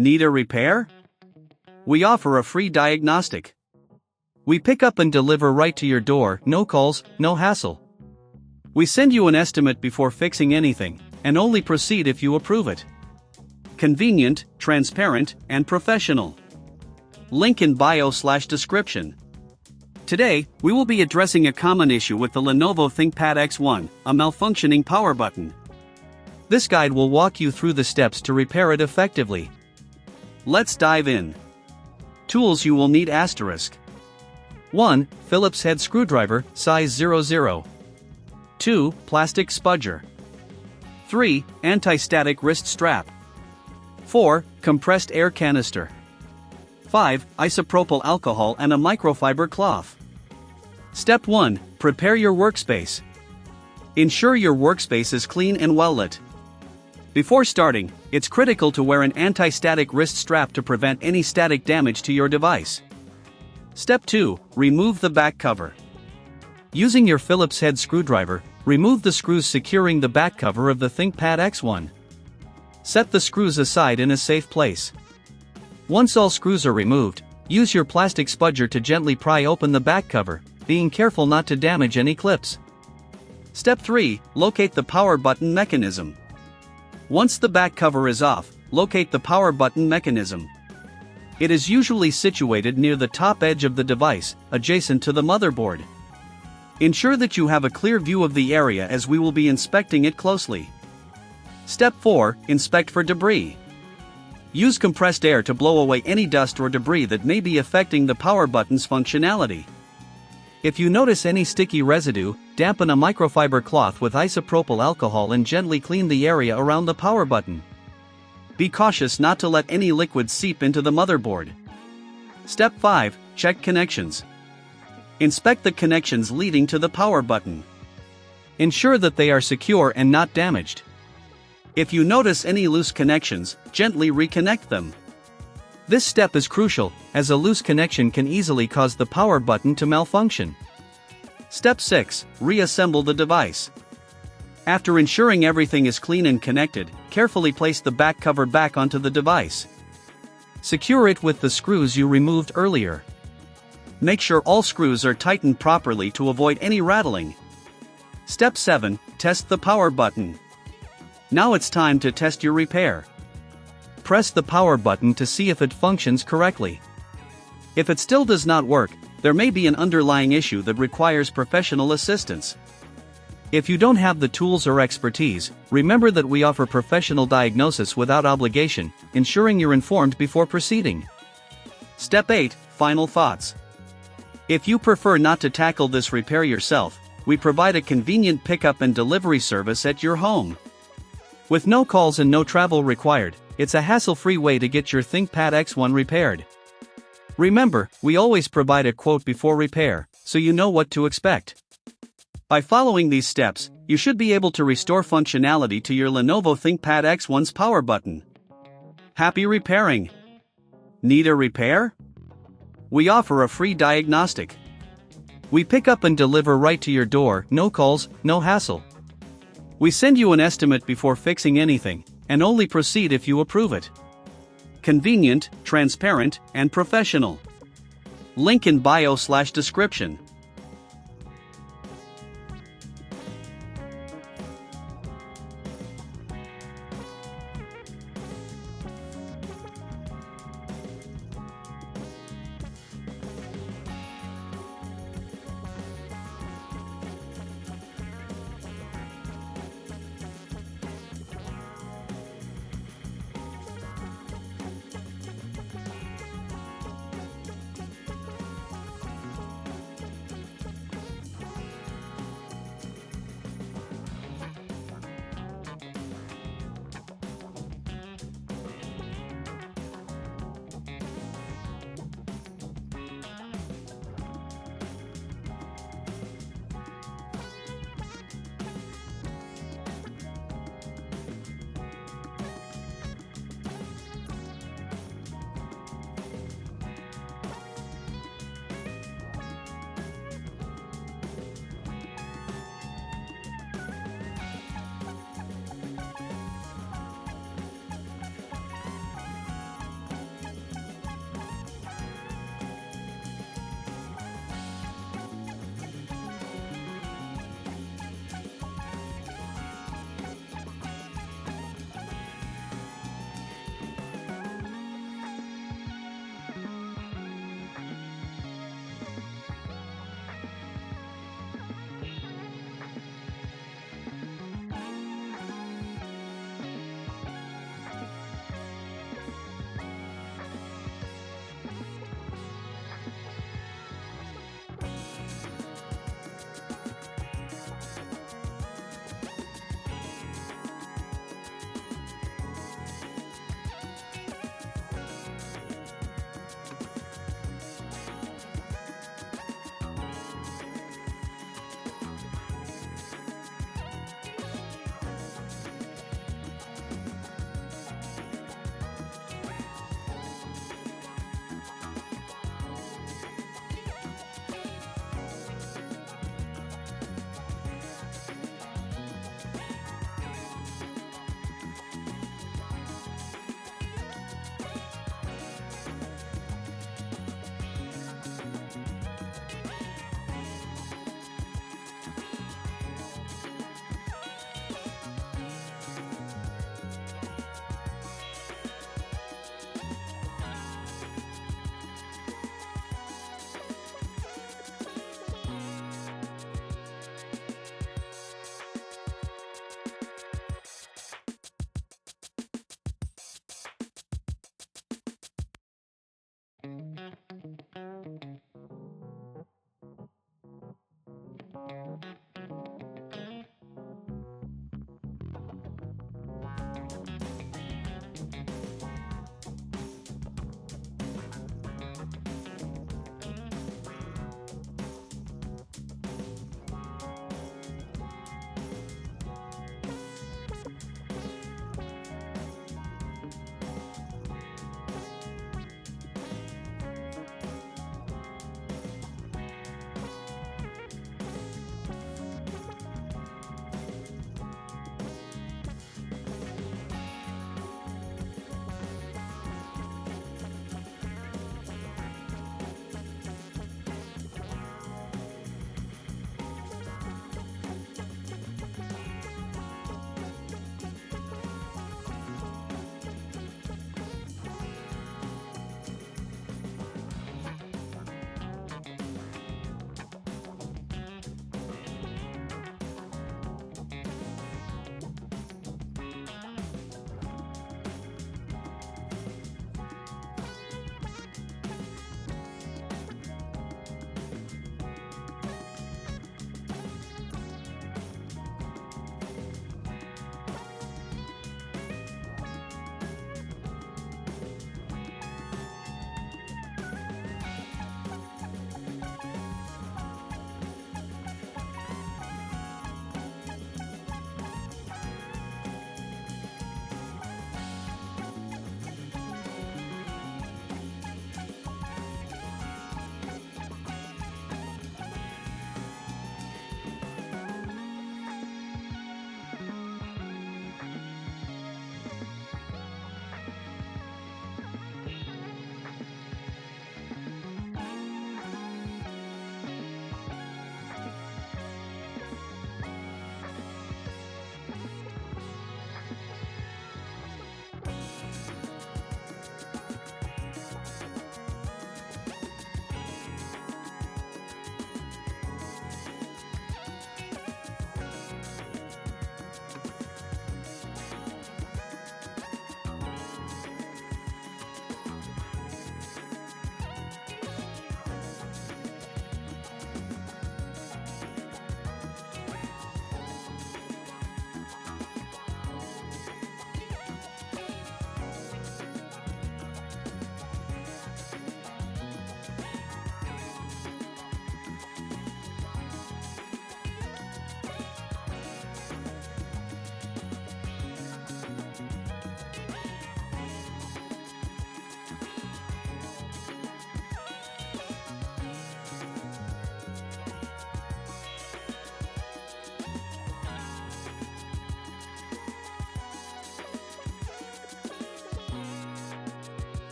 Need a repair? We offer a free diagnostic. We pick up and deliver right to your door, no calls, no hassle. We send you an estimate before fixing anything, and only proceed if you approve it. Convenient, transparent, and professional. Link in bio/description. Today, we will be addressing a common issue with the Lenovo ThinkPad X1, a malfunctioning power button. This guide will walk you through the steps to repair it effectively. Let's dive in. Tools you will need: 1. Phillips head screwdriver, size 00. 2. Plastic spudger. 3. Anti-static wrist strap. 4. Compressed air canister. 5. Isopropyl alcohol and a microfiber cloth. Step 1. Prepare your workspace. Ensure your workspace is clean and well lit. Before starting, it's critical to wear an anti-static wrist strap to prevent any static damage to your device. Step 2. Remove the back cover. Using your Phillips head screwdriver, remove the screws securing the back cover of the ThinkPad X1. Set the screws aside in a safe place. Once all screws are removed, use your plastic spudger to gently pry open the back cover, being careful not to damage any clips. Step 3. Locate the power button mechanism. Once the back cover is off, locate the power button mechanism. It is usually situated near the top edge of the device, adjacent to the motherboard. Ensure that you have a clear view of the area as we will be inspecting it closely. Step 4. Inspect for debris. Use compressed air to blow away any dust or debris that may be affecting the power button's functionality. If you notice any sticky residue, dampen a microfiber cloth with isopropyl alcohol and gently clean the area around the power button. Be cautious not to let any liquid seep into the motherboard. Step 5. Check connections. Inspect the connections leading to the power button. Ensure that they are secure and not damaged. If you notice any loose connections, gently reconnect them. This step is crucial, as a loose connection can easily cause the power button to malfunction. Step 6. Reassemble the device. After ensuring everything is clean and connected, carefully place the back cover back onto the device. Secure it with the screws you removed earlier. Make sure all screws are tightened properly to avoid any rattling. Step 7. Test the power button. Now it's time to test your repair. Press the power button to see if it functions correctly. If it still does not work, there may be an underlying issue that requires professional assistance. If you don't have the tools or expertise, remember that we offer professional diagnosis without obligation, ensuring you're informed before proceeding. Step 8. Final thoughts. If you prefer not to tackle this repair yourself, we provide a convenient pickup and delivery service at your home. With no calls and no travel required, it's a hassle-free way to get your ThinkPad X1 repaired. Remember, we always provide a quote before repair, so you know what to expect. By following these steps, you should be able to restore functionality to your Lenovo ThinkPad X1's power button. Happy repairing! Need a repair? We offer a free diagnostic. We pick up and deliver right to your door, no calls, no hassle. We send you an estimate before fixing anything, and only proceed if you approve it. Convenient, transparent, and professional. Link in bio/description.